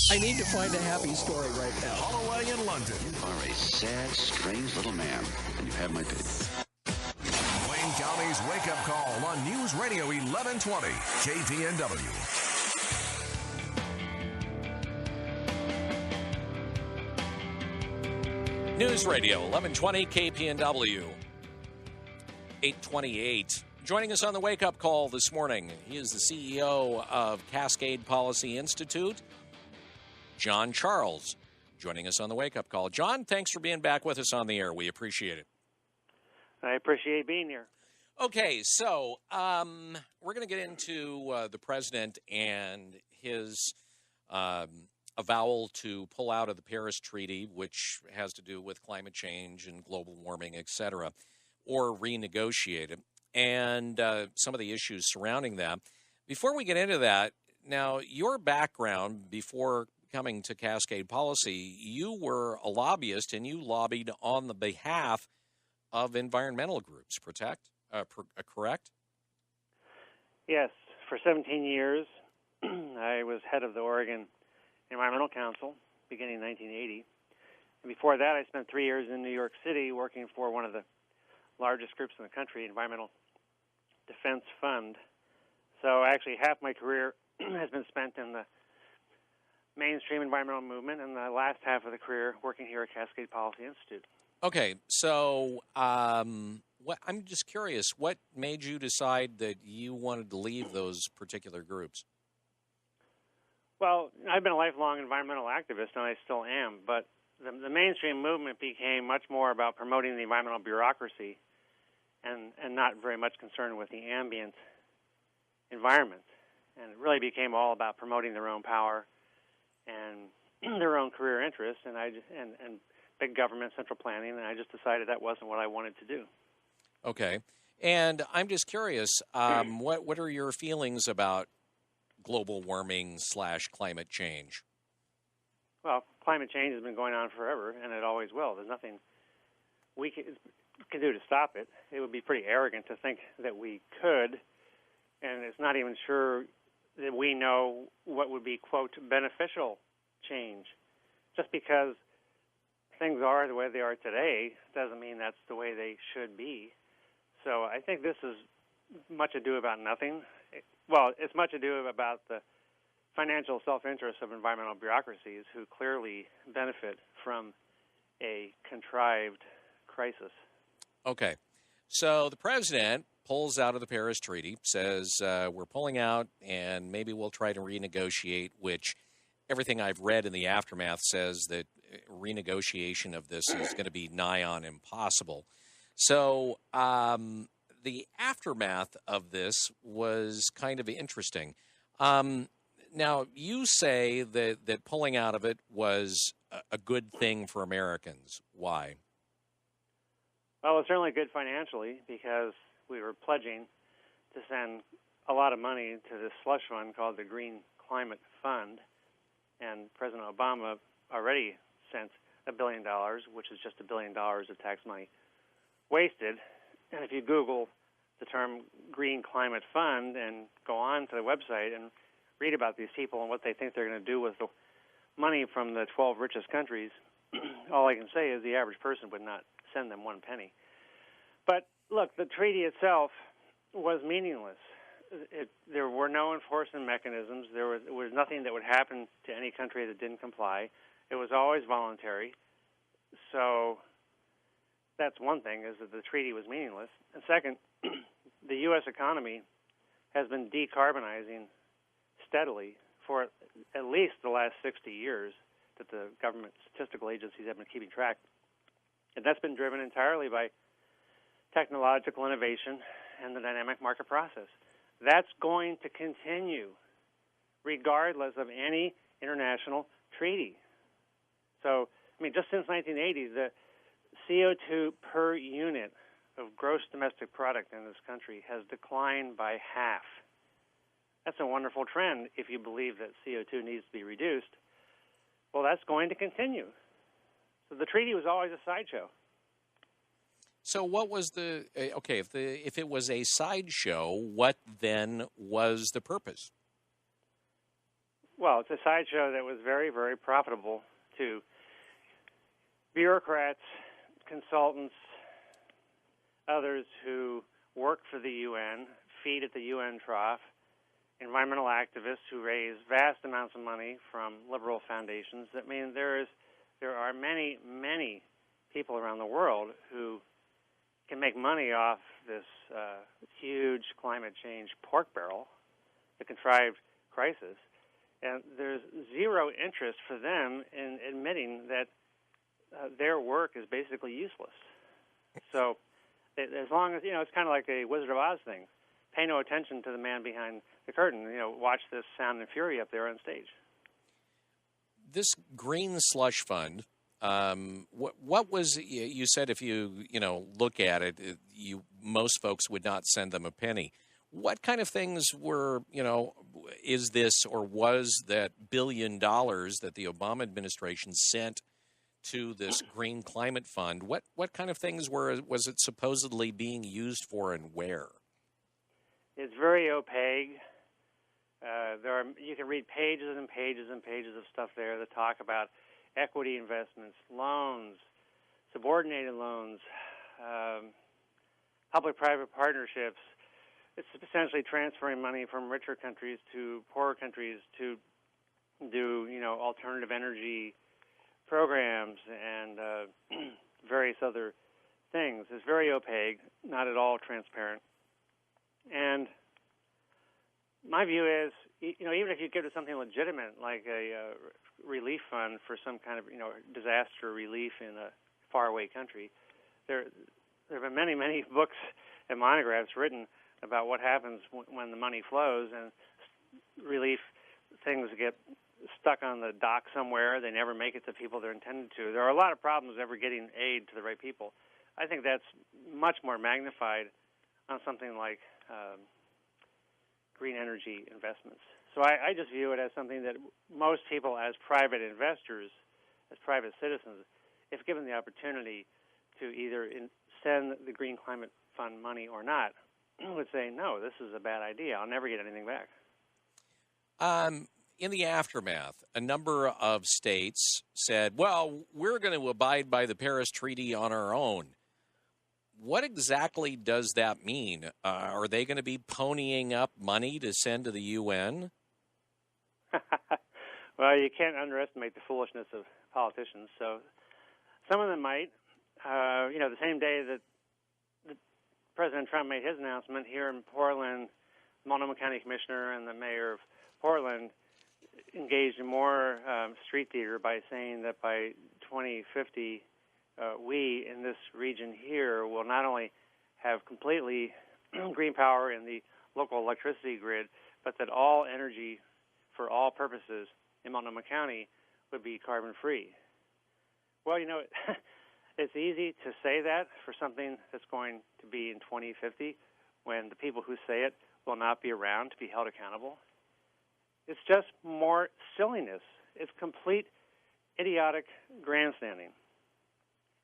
I need to find a happy story right now. Holloway and London. You are a sad, strange little man, and you have my pity. Wayne County's wake-up call on News Radio 1120, KPNW. News Radio 1120, KPNW. 828. Joining us on the wake-up call this morning, he is the CEO of Cascade Policy Institute, John Charles, joining us on the wake-up call. John, thanks for being back with us on the air. We appreciate it. I appreciate being here. Okay, so we're going to get into the president and his avowal to pull out of the Paris Treaty, which has to do with climate change and global warming, et cetera, or renegotiate it, and some of the issues surrounding that. Before we get into that, now, your background before coming to Cascade Policy, you were a lobbyist and you lobbied on the behalf of environmental groups, correct? Yes, for 17 years, I was head of the Oregon Environmental Council, beginning in 1980. And before that, I spent 3 years in New York City working for one of the largest groups in the country, Environmental Defense Fund. So actually half my career has been spent in the mainstream environmental movement, and the last half of the career working here at Cascade Policy Institute. Okay, so I'm just curious, what made you decide that you wanted to leave those particular groups? Well, I've been a lifelong environmental activist, and I still am, but the mainstream movement became much more about promoting the environmental bureaucracy and not very much concerned with the ambient environment. And it really became all about promoting their own power and their own career interests and big government, central planning, and I just decided that wasn't what I wanted to do. Okay. And I'm just curious, what are your feelings about global warming / climate change? Well, climate change has been going on forever, and it always will. There's nothing we can do to stop it. It would be pretty arrogant to think that we could, and it's not even sure that we know what would be, quote, beneficial change. Just because things are the way they are today doesn't mean that's the way they should be. So I think this is much ado about nothing. Well, it's much ado about the financial self-interest of environmental bureaucracies who clearly benefit from a contrived crisis. Okay. So the president pulls out of the Paris Treaty, says we're pulling out and maybe we'll try to renegotiate, which everything I've read in the aftermath says that renegotiation of this is going to be nigh on impossible. So the aftermath of this was kind of interesting. Now, you say that pulling out of it was a good thing for Americans. Why? Well, it's certainly good financially because we were pledging to send a lot of money to this slush fund called the Green Climate Fund, and President Obama already sent $1 billion, which is just $1 billion of tax money wasted. And if you Google the term Green Climate Fund and go on to the website and read about these people and what they think they're going to do with the money from the 12 richest countries, all I can say is the average person would not send them one penny. But look, the treaty itself was meaningless. There were no enforcement mechanisms. There was nothing that would happen to any country that didn't comply. It was always voluntary. So that's one thing, is that the treaty was meaningless. And second, the U.S. economy has been decarbonizing steadily for at least the last 60 years that the government statistical agencies have been keeping track. And that's been driven entirely by technological innovation and the dynamic market process. That's going to continue regardless of any international treaty. So, I mean, just since 1980, the CO2 per unit of gross domestic product in this country has declined by half. That's a wonderful trend if you believe that CO2 needs to be reduced. Well, that's going to continue. So the treaty was always a sideshow. So what was if it was a sideshow, what then was the purpose? Well, it's a sideshow that was very, very profitable to bureaucrats, consultants, others who work for the UN, feed at the UN trough, environmental activists who raise vast amounts of money from liberal foundations. I mean, there are many, many people around the world who can make money off this huge climate change pork barrel, the contrived crisis, and there's zero interest for them in admitting that their work is basically useless. So as long as, it's kind of like a Wizard of Oz thing. Pay no attention to the man behind the curtain. Watch this sound and fury up there on stage. This green slush fund, what was, you said if you look at it, most folks would not send them a penny. What kind of things were, is this or was that $1 billion that the Obama administration sent to this green climate fund? What kind of things was it supposedly being used for and where? It's very opaque. You can read pages and pages and pages of stuff there that talk about equity investments, loans, subordinated loans, public-private partnerships. It's essentially transferring money from richer countries to poorer countries to do, alternative energy programs and various other things. It's very opaque, not at all transparent. And my view is, even if you give it something legitimate like a relief fund for some kind of, disaster relief in a faraway country, there have been many, many books and monographs written about what happens when the money flows and relief things get stuck on the dock somewhere. They never make it to people they're intended to. There are a lot of problems ever getting aid to the right people. I think that's much more magnified on something like green energy investments. So I just view it as something that most people as private investors, as private citizens, if given the opportunity to either send the Green Climate Fund money or not, would say, no, this is a bad idea. I'll never get anything back. In the aftermath, a number of states said, well, we're going to abide by the Paris Treaty on our own. What exactly does that mean? Are they going to be ponying up money to send to the UN? Well, you can't underestimate the foolishness of politicians. So some of them might. The same day that President Trump made his announcement here in Portland, the Multnomah County Commissioner and the mayor of Portland engaged in more street theater by saying that by 2050, we in this region here will not only have completely green power in the local electricity grid, but that all energy for all purposes in Multnomah County would be carbon-free. Well, it's easy to say that for something that's going to be in 2050 when the people who say it will not be around to be held accountable. It's just more silliness. It's complete idiotic grandstanding.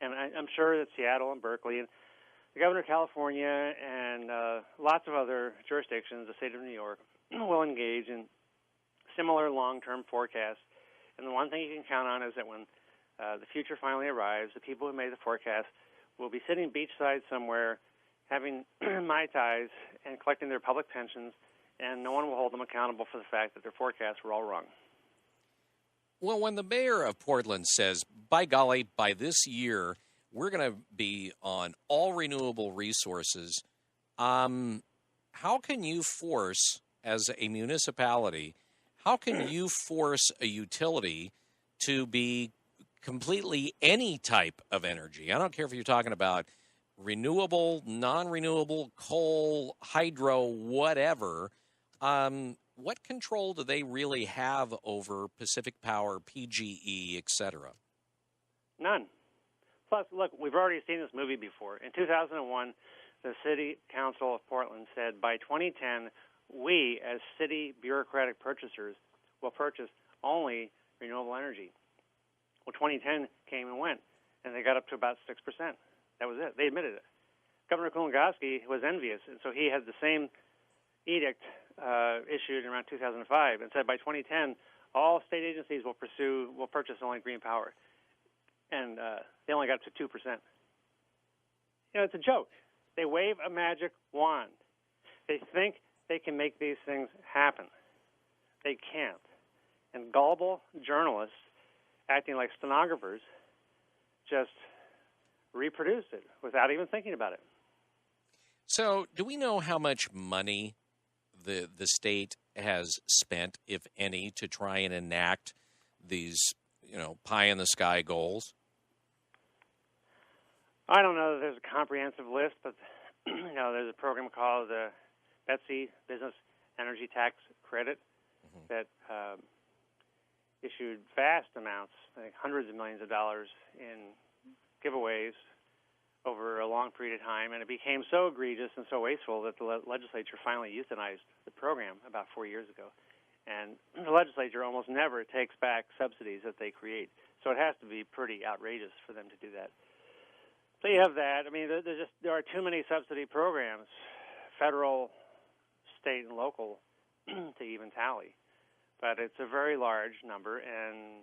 And I'm sure that Seattle and Berkeley and the governor of California and lots of other jurisdictions, the state of New York, will engage in similar long-term forecasts. And the one thing you can count on is that when the future finally arrives, the people who made the forecast will be sitting beachside somewhere, having Mai Tais and collecting their public pensions, and no one will hold them accountable for the fact that their forecasts were all wrong. Well, when the mayor of Portland says, by golly, by this year, we're going to be on all renewable resources, how can you force, as a municipality, how can you force a utility to be completely any type of energy? I don't care if you're talking about renewable, non-renewable, coal, hydro, whatever. What control do they really have over Pacific Power, PGE, et cetera? None. Plus, look, we've already seen this movie before. In 2001, the City Council of Portland said by 2010, we, as city bureaucratic purchasers, will purchase only renewable energy. Well, 2010 came and went, and they got up to about 6%. That was it. They admitted it. Governor Kulongoski was envious, and so he had the same edict issued around 2005 and said by 2010, all state agencies will purchase only green power, and they only got up to 2%. It's a joke. They wave a magic wand. They think they can make these things happen. They can't. And gullible journalists acting like stenographers just reproduce it without even thinking about it. So, do we know how much money the state has spent, if any, to try and enact these, pie-in-the-sky goals? I don't know that there's a comprehensive list, but there's a program called the BETC, Business Energy Tax Credit, that issued vast amounts, I think hundreds of millions of dollars in giveaways over a long period of time, and it became so egregious and so wasteful that the legislature finally euthanized the program about 4 years ago. And the legislature almost never takes back subsidies that they create, so it has to be pretty outrageous for them to do that. So you have that. I mean, there are too many subsidy programs, federal, state, and local, to even tally. But it's a very large number, and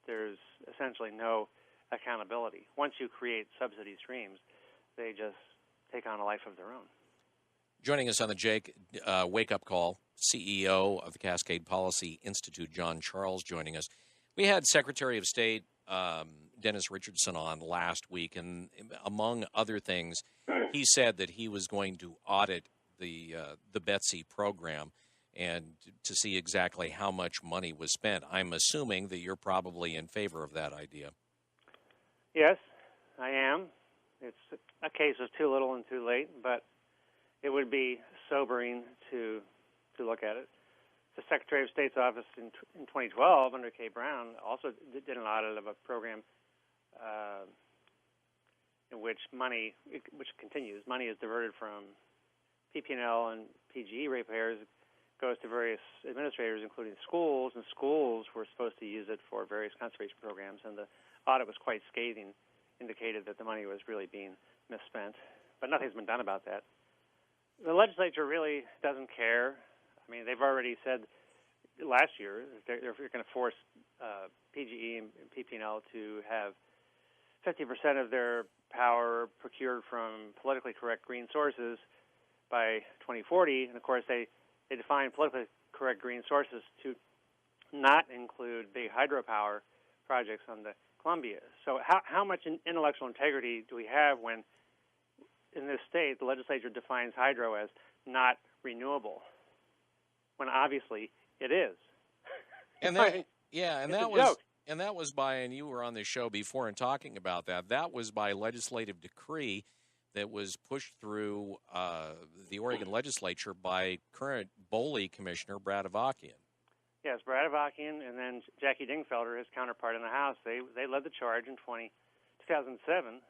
there's essentially no accountability. Once you create subsidy streams, they just take on a life of their own. Joining us on the Jake Wake-Up Call, CEO of the Cascade Policy Institute, John Charles, joining us. We had Secretary of State Dennis Richardson on last week, and among other things, he said that he was going to audit the BETC program and to see exactly how much money was spent. I'm assuming that you're probably in favor of that idea. Yes, I am. It's a case of too little and too late, but it would be sobering to look at it. The Secretary of State's office in 2012 under Kay Brown also did an audit of a program in which which continues, money is diverted from PP&L and PGE ratepayers, goes to various administrators, including schools, and schools were supposed to use it for various conservation programs, and the audit was quite scathing, indicated that the money was really being misspent, but nothing's been done about that. The legislature really doesn't care. I mean, they've already said last year they're going to force PGE and PP&L to have 50% of their power procured from politically correct green sources by 2040, and of course they define politically correct green sources to not include big hydropower projects on the Columbia. So how much intellectual integrity do we have when in this state the legislature defines hydro as not renewable, when obviously it is? And that, yeah, and that was by, and you were on the show before and talking about that. That was by legislative decree that was pushed through the Oregon legislature by current BOLI Commissioner Brad Avakian. Yes, Brad Avakian and then Jackie Dingfelder, his counterpart in the House, they led the charge in 2007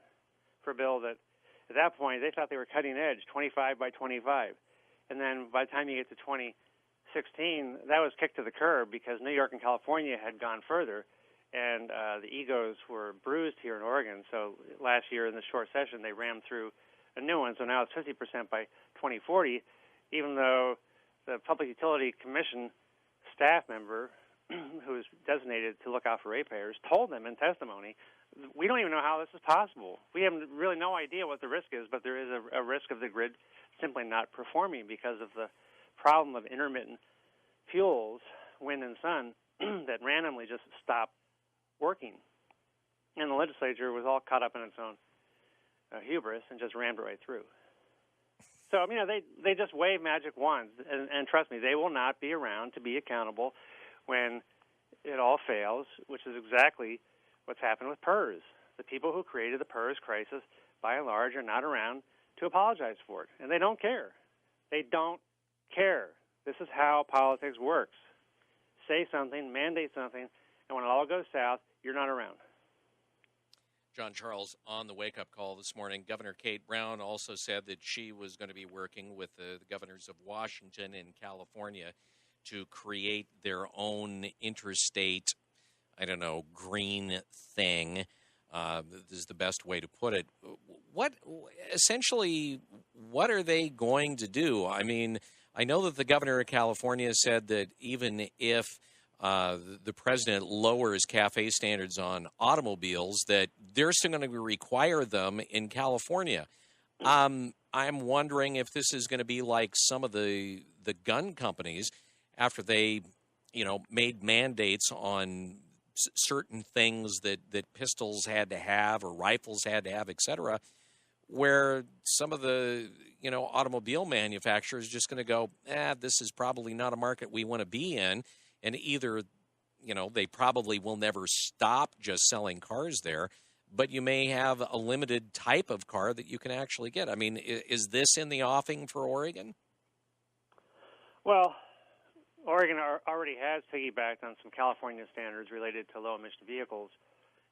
for a bill that, at that point, they thought they were cutting edge, 25 by 25. And then by the time you get to 2016, that was kicked to the curb because New York and California had gone further, and the egos were bruised here in Oregon. So last year in the short session, they rammed through a new one. So now it's 50% by 2040, even though the Public Utility Commission staff member who is designated to look out for ratepayers told them in testimony, we don't even know how this is possible. We have really no idea what the risk is, but there is a risk of the grid simply not performing because of the problem of intermittent fuels, wind and sun, that randomly just stop working. And the legislature was all caught up in its own hubris and just rammed it right through. So, they just wave magic wands, and trust me, they will not be around to be accountable when it all fails, which is exactly what's happened with PERS. The people who created the PERS crisis, by and large, are not around to apologize for it, and they don't care. They don't care. This is how politics works. Say something, mandate something, and when it all goes south, you're not around. John Charles on the wake-up call this morning. Governor Kate Brown also said that she was going to be working with the governors of Washington and California to create their own interstate, green thing. This is the best way to put it. What are they going to do? I mean, I know that the governor of California said that even if the president lowers CAFE standards on automobiles, that they're still going to require them in California. I'm wondering if this is going to be like some of the gun companies after they, made mandates on certain things that pistols had to have or rifles had to have, et cetera, where some of the, automobile manufacturers are just going to go, this is probably not a market we want to be in. And either, they probably will never stop just selling cars there, but you may have a limited type of car that you can actually get. I mean, is this in the offing for Oregon? Well, Oregon already has piggybacked on some California standards related to low-emission vehicles,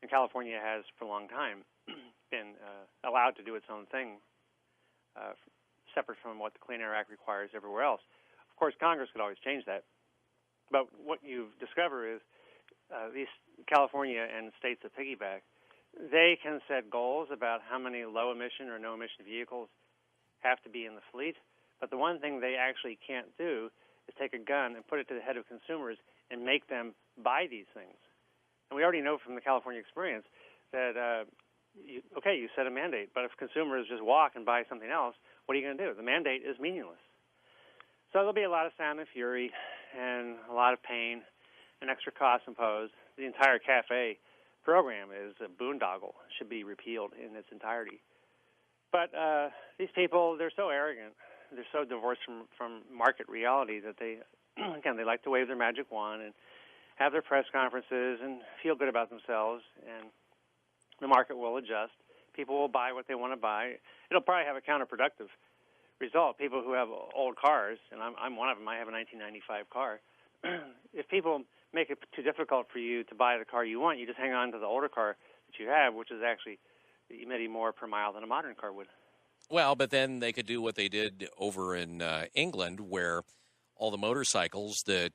and California has, for a long time, been allowed to do its own thing, separate from what the Clean Air Act requires everywhere else. Of course, Congress could always change that. But what you discover is these California and states that piggyback, they can set goals about how many low-emission or no-emission vehicles have to be in the fleet. But the one thing they actually can't do is take a gun and put it to the head of consumers and make them buy these things. And we already know from the California experience that, you set a mandate, but if consumers just walk and buy something else, what are you going to do? The mandate is meaningless. So there'll be a lot of sound and fury and a lot of pain and extra costs imposed. The entire CAFE program is a boondoggle. It should be repealed in its entirety. But these people, they're so arrogant. They're so divorced from market reality that they like to wave their magic wand and have their press conferences and feel good about themselves, and the market will adjust. People will buy what they want to buy. It'll probably have a counterproductive result. People who have old cars, and I'm one of them, I have a 1995 car. If people make it too difficult for you to buy the car you want, you just hang on to the older car that you have, which is actually emitting more per mile than a modern car would. Well, but then they could do what they did over in England, where all the motorcycles that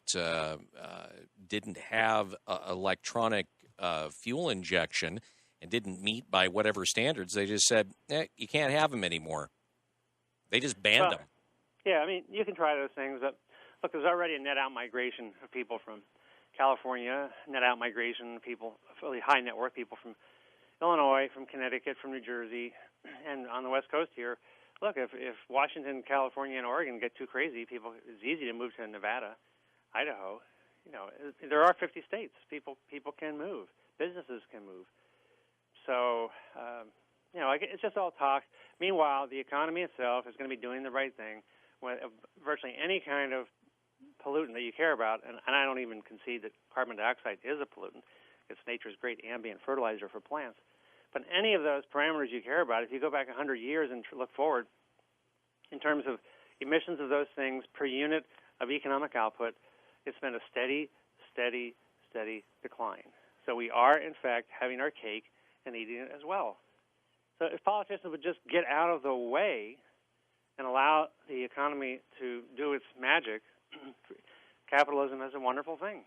didn't have electronic fuel injection and didn't meet by whatever standards, they just said, you can't have them anymore. They just banned them. Yeah, I mean, you can try those things. But look, there's already a net-out migration of people from California, net-out migration of people, really high-net-worth people from Illinois, from Connecticut, from New Jersey, and on the West Coast here. Look, if Washington, California, and Oregon get too crazy, it's easy to move to Nevada, Idaho. There are 50 states. People can move. Businesses can move. So, it's just all talk. Meanwhile, the economy itself is going to be doing the right thing. When virtually any kind of pollutant that you care about, and I don't even concede that carbon dioxide is a pollutant. It's nature's great ambient fertilizer for plants. But any of those parameters you care about, if you go back 100 years and look forward, in terms of emissions of those things per unit of economic output, it's been a steady decline. So we are, in fact, having our cake and eating it as well. So if politicians would just get out of the way and allow the economy to do its magic, capitalism is a wonderful thing.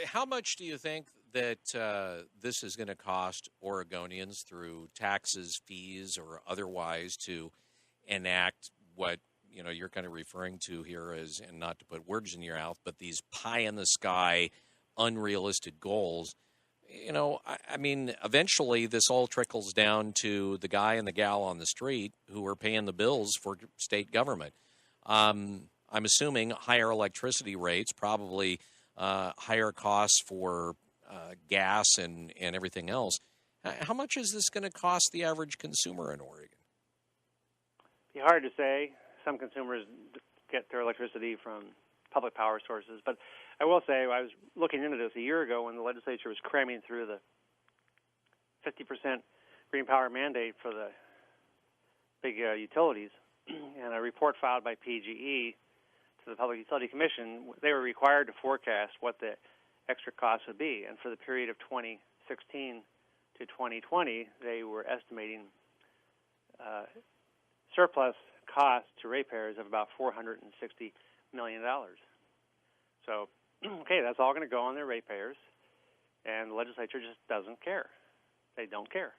How much do you think that this is going to cost Oregonians through taxes, fees, or otherwise to enact what you're kind of referring to here as, and not to put words in your mouth, but these pie-in-the-sky, unrealistic goals? I mean, eventually this all trickles down to the guy and the gal on the street who are paying the bills for state government. I'm assuming higher electricity rates, probably higher costs for gas and everything else. How much is this going to cost the average consumer in Oregon? It'd be hard to say. Some consumers get their electricity from public power sources. But I will say, I was looking into this a year ago when the legislature was cramming through the 50% green power mandate for the big utilities. And a report filed by PGE to the Public Utility Commission, they were required to forecast what the extra costs would be. And for the period of 2016 to 2020, they were estimating surplus costs to ratepayers of about $460 million. So, that's all going to go on their ratepayers, and the legislature just doesn't care. They don't care.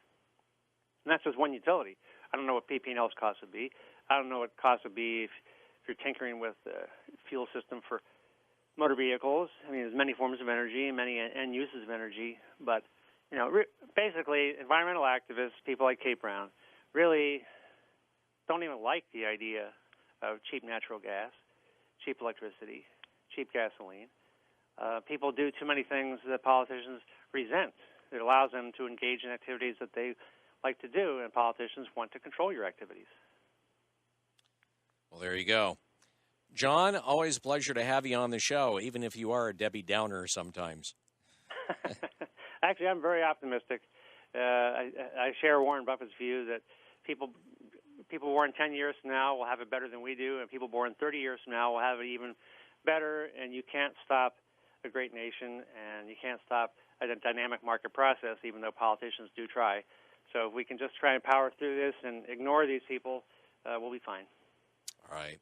And that's just one utility. I don't know what PP&L's cost would be. I don't know what cost would be if you're tinkering with the fuel system for motor vehicles. I mean, there's many forms of energy and many end uses of energy. But, basically, environmental activists, people like Kate Brown, really don't even like the idea of cheap natural gas, cheap electricity, cheap gasoline. People do too many things that politicians resent. It allows them to engage in activities that they like to do, and politicians want to control your activities. Well, there you go. John, always a pleasure to have you on the show, even if you are a Debbie Downer sometimes. Actually, I'm very optimistic. I share Warren Buffett's view that people born 10 years from now will have it better than we do, and people born 30 years from now will have it even better, and you can't stop a great nation, and you can't stop a dynamic market process, even though politicians do try. So if we can just try and power through this and ignore these people, we'll be fine. All right.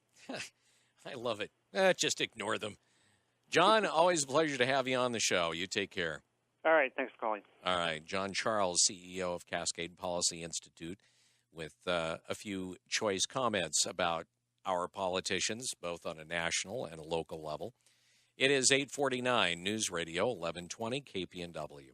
I love it. Just ignore them. John, always a pleasure to have you on the show. You take care. All right. Thanks for calling. All right. John Charles, CEO of Cascade Policy Institute, with a few choice comments about our politicians, both on a national and a local level. It is 8:49, News Radio 1120 KPNW.